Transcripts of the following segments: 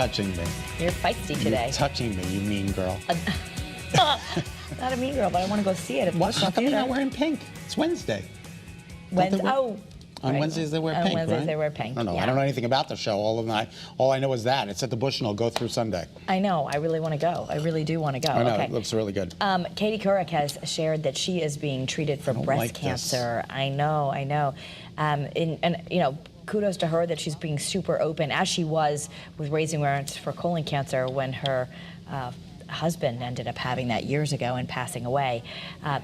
touching me. You're feisty today. You're touching me, you mean girl. Not a mean girl, but I want to go see it. At What? How come you're not wearing pink? It's Wednesday. Wednesday. On Wednesdays they wear pink, On Wednesdays right? they wear pink. I don't know. Yeah. I don't know anything about the show. All I know is that it's at the Bushnell. Go through Sunday. I know. I really want to go. I really do want to go. I know. Okay. It looks really good. Katie Couric has shared that she is being treated for breast cancer. This. I know. And you know, kudos to her that she's being super open, as she was with raising awareness for colon cancer when her husband ended up having that years ago and passing away.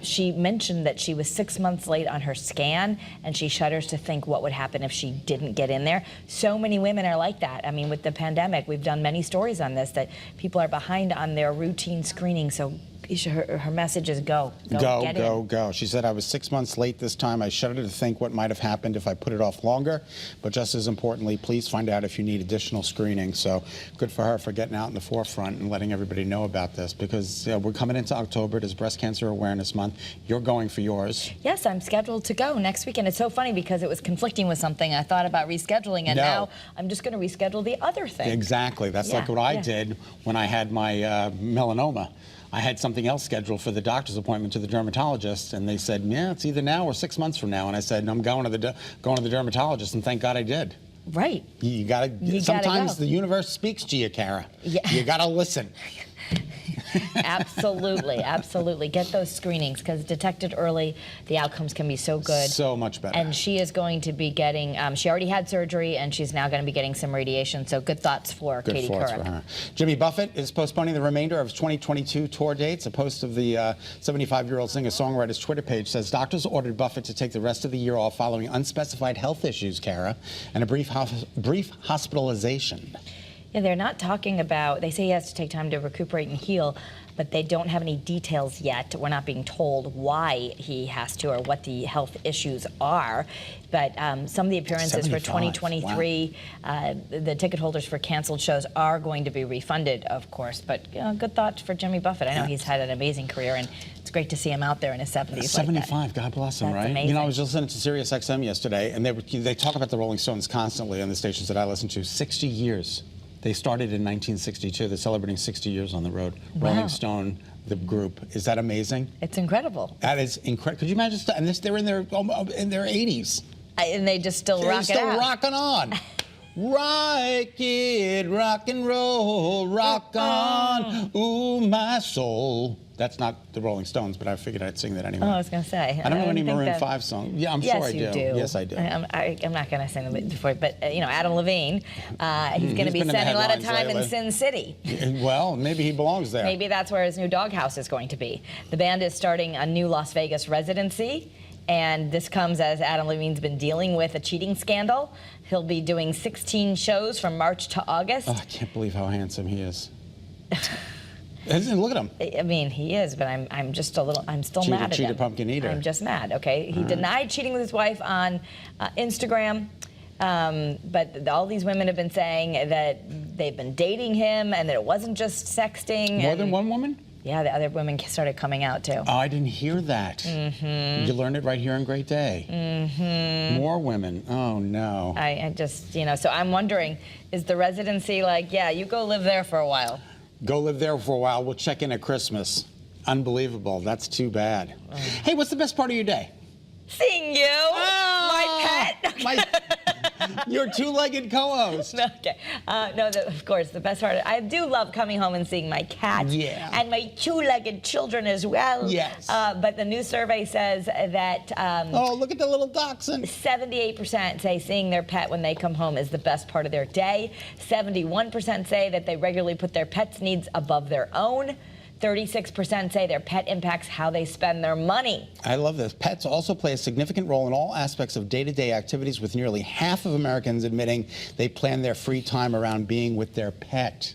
She mentioned that she was 6 months late on her scan, and she shudders to think what would happen if she didn't get in there. So many women are like that. I mean, with the pandemic, we've done many stories on this, that people are behind on their routine screening. So her message is go. Go. She said, I was 6 months late this time. I shudder to think what might have happened if I put it off longer. But just as importantly, please find out if you need additional screening. So good for her for getting out in the forefront and letting everybody know about this, because we're coming into October. It is Breast Cancer Awareness Month. You're going for yours. Yes, I'm scheduled to go next weekend. It's so funny because it was conflicting with something. I thought about rescheduling, and now I'm just going to reschedule the other thing. Exactly. That's like what I did when I had my melanoma. I had something else scheduled for the doctor's appointment to the dermatologist, and they said, yeah, it's either now or 6 months from now. And I said, I'm going to the dermatologist, and thank God I did. Right. You gotta. Sometimes the universe speaks to you, Kara. Yeah. You gotta listen. Absolutely. Get those screenings, because detected early, the outcomes can be so good. So much better. And she is going to be getting, she already had surgery, and she's now going to be getting some radiation. So good thoughts for Katie Couric. For her. Jimmy Buffett is postponing the remainder of his 2022 tour dates. A post of the 75-year-old singer-songwriter's Twitter page says doctors ordered Buffett to take the rest of the year off following unspecified health issues, Kara, and a brief hospitalization. Yeah, they're not talking about, they say he has to take time to recuperate and heal, but they don't have any details yet. We're not being told why he has to or what the health issues are. But some of the appearances for 2023, the ticket holders for canceled shows are going to be refunded, of course. But good thought for Jimmy Buffett. I know he's had an amazing career, and it's great to see him out there in his 70s. 75, like God bless him, That's right? amazing. You know, I was listening to Sirius XM yesterday, and they talk about the Rolling Stones constantly on the stations that I listen to. 60 years. They started in 1962. They're celebrating 60 years on the road. Wow. Rolling Stone, the group. Is that amazing? It's incredible. That is incredible. Could you imagine? And they're in their 80s. And they just still rock it out. They're still rocking on. Rock it, rock and roll, rock on, ooh, my soul. That's not the Rolling Stones, but I figured I'd sing that anyway. Oh, I was going to say. I don't know any Maroon 5 songs. Yeah, I'm sure I do. Yes, you do. Yes, I do. I'm not going to sing them before, but Adam Levine, he's going to be spending a lot of time in Sin City. Well, maybe he belongs there. Maybe that's where his new doghouse is going to be. The band is starting a new Las Vegas residency, and this comes as Adam Levine's been dealing with a cheating scandal. He'll be doing 16 shows from March to August. Oh, I can't believe how handsome he is. Look at him. I mean, he is, but I'm just a little, I'm still mad at him. Cheated pumpkin eater. I'm just mad, okay? He denied cheating with his wife on Instagram, but all these women have been saying that they've been dating him and that it wasn't just sexting. More than one woman? Yeah, the other women started coming out, too. Oh, I didn't hear that. Mm-hmm. You learned it right here on Great Day. Mm-hmm. More women. Oh, no. I just, so I'm wondering, is the residency like, yeah, you go live there for a while? Go live there for a while. We'll check in at Christmas. Unbelievable. That's too bad. Hey, what's the best part of your day? Seeing you, my pet. Your two-legged co-host. Okay. No, of course, the best part, I do love coming home and seeing my cat. Yeah. And my two-legged children as well. Yes. But the new survey says that oh, look at the little dachshund. 78% say seeing their pet when they come home is the best part of their day. 71% say that they regularly put their pet's needs above their own. 36% say their pet impacts how they spend their money. I love this. Pets also play a significant role in all aspects of day-to-day activities, with nearly half of Americans admitting they plan their free time around being with their pet.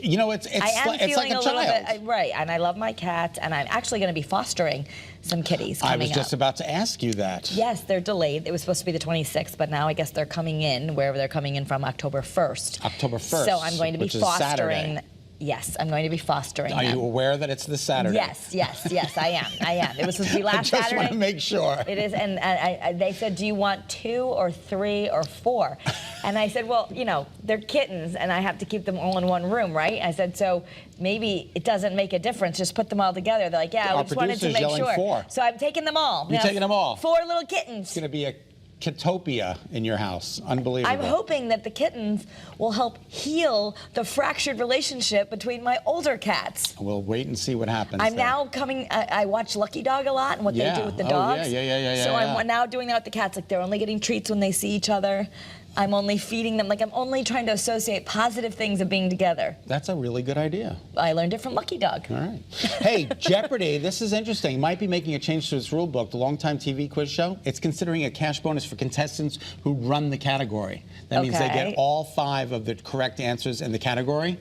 You know, it's like a child. Bit, right, and I love my cat, and I'm actually going to be fostering some kitties coming up. I was just about to ask you that. Yes, they're delayed. It was supposed to be the 26th, but now I guess they're coming in, wherever they're coming in from, October 1st. October 1st. So I'm going to be fostering. Yes, I'm going to be fostering Are them. you aware that it's this Saturday? Yes, I am. It was supposed to be last I just Saturday. want to make sure. It is, and they said, do you want 2 or 3 or 4? And I said, well, you know, they're kittens, and I have to keep them all in one room, right? I said, so maybe it doesn't make a difference. Just put them all together. They're like, yeah, Our I just wanted to producer's make yelling sure. 4. So I'm taking them all. You're taking them all? 4 little kittens. It's going to be a Kitopia in your house. Unbelievable. I'm hoping that the kittens will help heal the fractured relationship between my older cats. We'll wait and see what happens. I'm there. now coming, I watch Lucky Dog a lot and what they do with the Oh, dogs. yeah. So I'm now doing that with the cats. Like, they're only getting treats when they see each other. I'm only feeding them. Like, I'm only trying to associate positive things of being together. That's a really good idea. I learned it from Lucky Dog. All right. Hey, Jeopardy, this is interesting. Might be making a change to its rule book. The longtime TV quiz show, it's considering a cash bonus for contestants who run the category. That means they get all 5 of the correct answers in the category.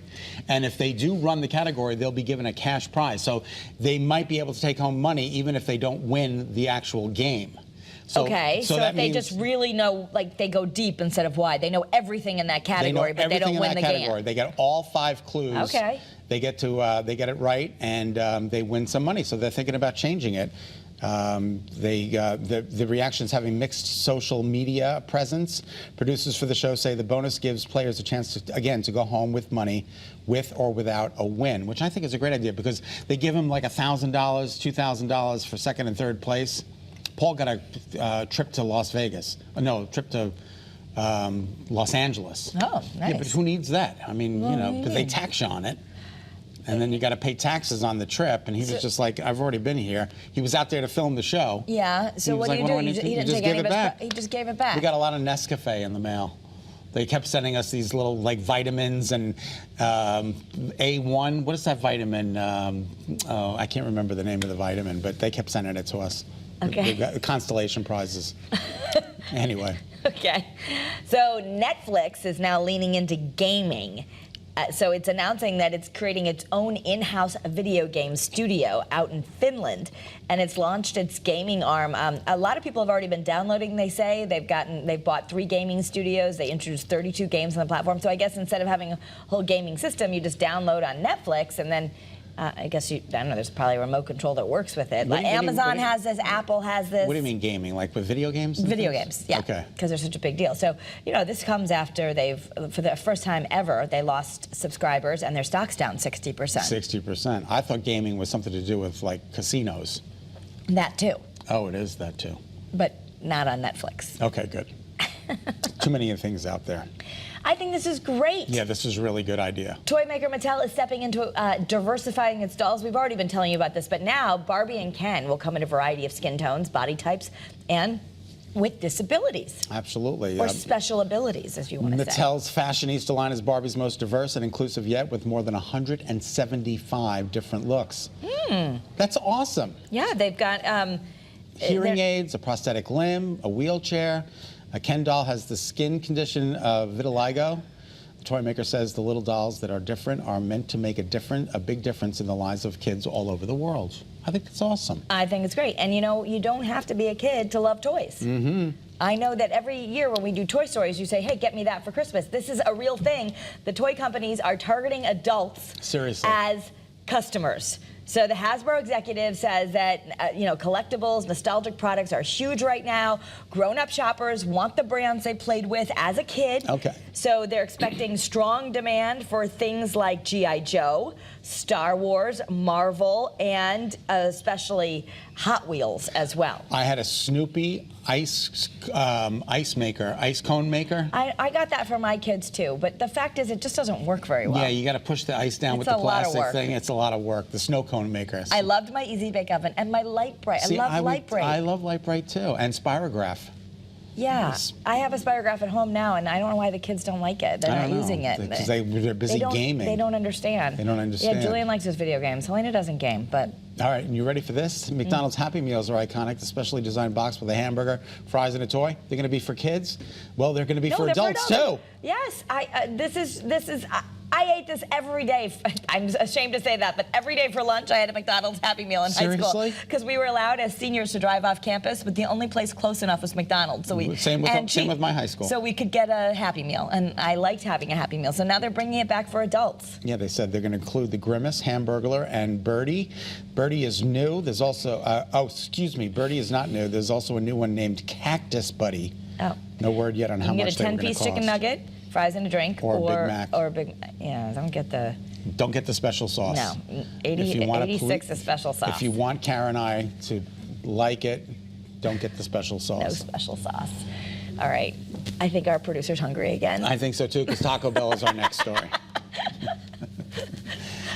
And if they do run the category, they'll be given a cash prize. So they might be able to take home money even if they don't win the actual game. So if they just really know, like, they go deep instead of wide. They know everything in that category, but they don't win the game. They get all 5 clues. Okay. They get it right, and they win some money. So they're thinking about changing it. The reactions having mixed social media presence. Producers for the show say the bonus gives players a chance to go home with money, with or without a win, which I think is a great idea because they give them like $1,000, $2,000 for second and third place. Paul got a trip to Las Vegas. No, trip to Los Angeles. Oh, nice. Yeah, but who needs that? I mean, but they tax you on it. And then you got to pay taxes on the trip. And he was just like, I've already been here. He was out there to film the show. Yeah, so what do you do? He didn't take any of it back. He just gave it back. We got a lot of Nescafe in the mail. They kept sending us these little, like, vitamins and A1. What is that vitamin? I can't remember the name of the vitamin, but they kept sending it to us. Okay. We've got constellation prizes. Anyway. Okay. So Netflix is now leaning into gaming. So it's announcing that it's creating its own in-house video game studio out in Finland, and it's launched its gaming arm. A lot of people have already been downloading, they say. They've bought 3 gaming studios. They introduced 32 games on the platform. So I guess instead of having a whole gaming system, you just download on Netflix, and then I guess I don't know, there's probably a remote control that works with it. Like Amazon has this, Apple has this. What do you mean gaming? Like with video games? Video games, yeah. Okay. Because they're such a big deal. So, this comes after for the first time ever, they lost subscribers and their stock's down 60%. 60%. I thought gaming was something to do with, like, casinos. That too. Oh, it is that too. But not on Netflix. Okay, good. Too many things out there. I think this is great. Yeah, this is a really good idea. Toy maker Mattel is stepping into diversifying its dolls. We've already been telling you about this, but now Barbie and Ken will come in a variety of skin tones, body types, and with disabilities. Absolutely. Or special abilities, as you want to say. Mattel's fashionista line is Barbie's most diverse and inclusive yet, with more than 175 different looks. That's awesome. Yeah, they've got hearing aids, a prosthetic limb, a wheelchair. A Ken doll has the skin condition of vitiligo. The toy maker says the little dolls that are different are meant to make a big difference in the lives of kids all over the world. I think that's awesome. I think it's great. And you don't have to be a kid to love toys. Mm-hmm. I know that every year when we do Toy Stories, you say, hey, get me that for Christmas. This is a real thing. The toy companies are targeting adults as customers. So the Hasbro executive says that, collectibles, nostalgic products are huge right now. Grown-up shoppers want the brands they played with as a kid. Okay. So they're expecting strong demand for things like G.I. Joe, Star Wars, Marvel, and especially Hot Wheels as well. I had a Snoopy ice cone maker. I got that for my kids too, but the fact is it just doesn't work very well. Yeah, you got to push the ice down with the plastic thing. It's a lot of work. The snow cone maker. I loved my Easy Bake Oven and my Light Bright. I love Light Bright. I love Light Bright too, and Spirograph. Yeah, I have a Spirograph at home now, and I don't know why the kids don't like it. They're not using it. Because they're busy gaming. They don't understand. They don't understand. Yeah, Julian likes his video games. Helena doesn't game, but... All right, and you ready for this? McDonald's Happy Meals are iconic. The specially designed box with a hamburger, fries, and a toy. They're going to be for kids? Well, they're going to be for adults too. Yes, I I ate this every day. I'm ashamed to say that, but every day for lunch I had a McDonald's Happy Meal in high school. Seriously? Because we were allowed as seniors to drive off campus, but the only place close enough was McDonald's. So Same with my high school. So we could get a Happy Meal, and I liked having a Happy Meal. So now they're bringing it back for adults. Yeah, they said they're going to include the Grimace, Hamburglar, and Birdie. Birdie is new. There's also, Birdie is not new. There's also a new one named Cactus Buddy. Oh. No word yet on how much they were going to cost. You can get a 10-piece chicken nugget, fries and a drink, or a Big Mac. Or a Big, yeah, Don't get the special sauce. No, 86 is special sauce. If you want Karen and I to like it, don't get the special sauce. No special sauce. All right. I think our producer's hungry again. I think so too, because Taco Bell is our next story.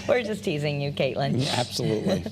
We're just teasing you, Caitlin. Yeah, absolutely.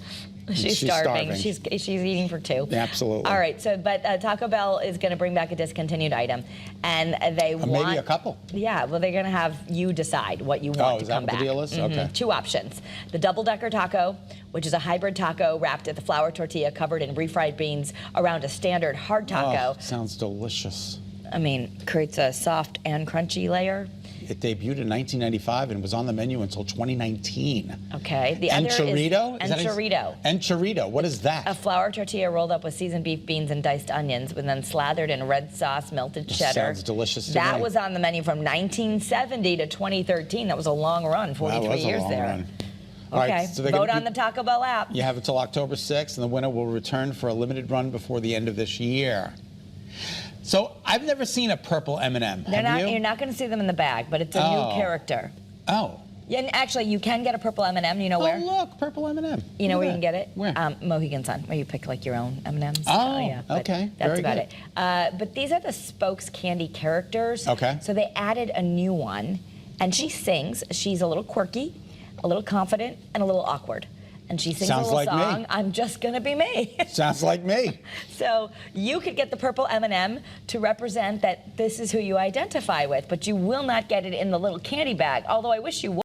She's starving. She's eating for two. Absolutely. All right. So, but Taco Bell is going to bring back a discontinued item, and they want maybe a couple. Yeah. Well, they're going to have you decide what you want to come back. Oh, is that what the deal is? Mm-hmm. Okay. Two options: the double-decker taco, which is a hybrid taco wrapped at the flour tortilla covered in refried beans around a standard hard taco. Oh, sounds delicious. I mean, creates a soft and crunchy layer. It debuted in 1995 and was on the menu until 2019. Okay. The other Enchilada? is Enchilada. Enchilada. What is that? A flour tortilla rolled up with seasoned beef, beans, and diced onions, and then slathered in red sauce, melted cheddar. Sounds delicious to That me. was on the menu from 1970 to 2013. That was a long run, 43 years there. Run. Okay. Right, so vote on the Taco Bell app. You have until October 6th, and the winner will return for a limited run before the end of this year. So I've never seen a purple Eminem. You're not going to see them in the bag, but it's a new character. Oh. Yeah, and actually, you can get a purple M&M. You know where? Oh, look, purple M&M. You know where you can get it? Where? Mohegan Sun, where you pick like your own M&Ms. Oh, yeah. okay. That's Very about good. it. But these are the Spokes candy characters. Okay. So they added a new one, and she sings. She's a little quirky, a little confident, and a little awkward. And she sings Sounds a little like song, me. I'm Just Gonna Be Me. Sounds like me. So you could get the purple M&M to represent that this is who you identify with, but you will not get it in the little candy bag, although I wish you would.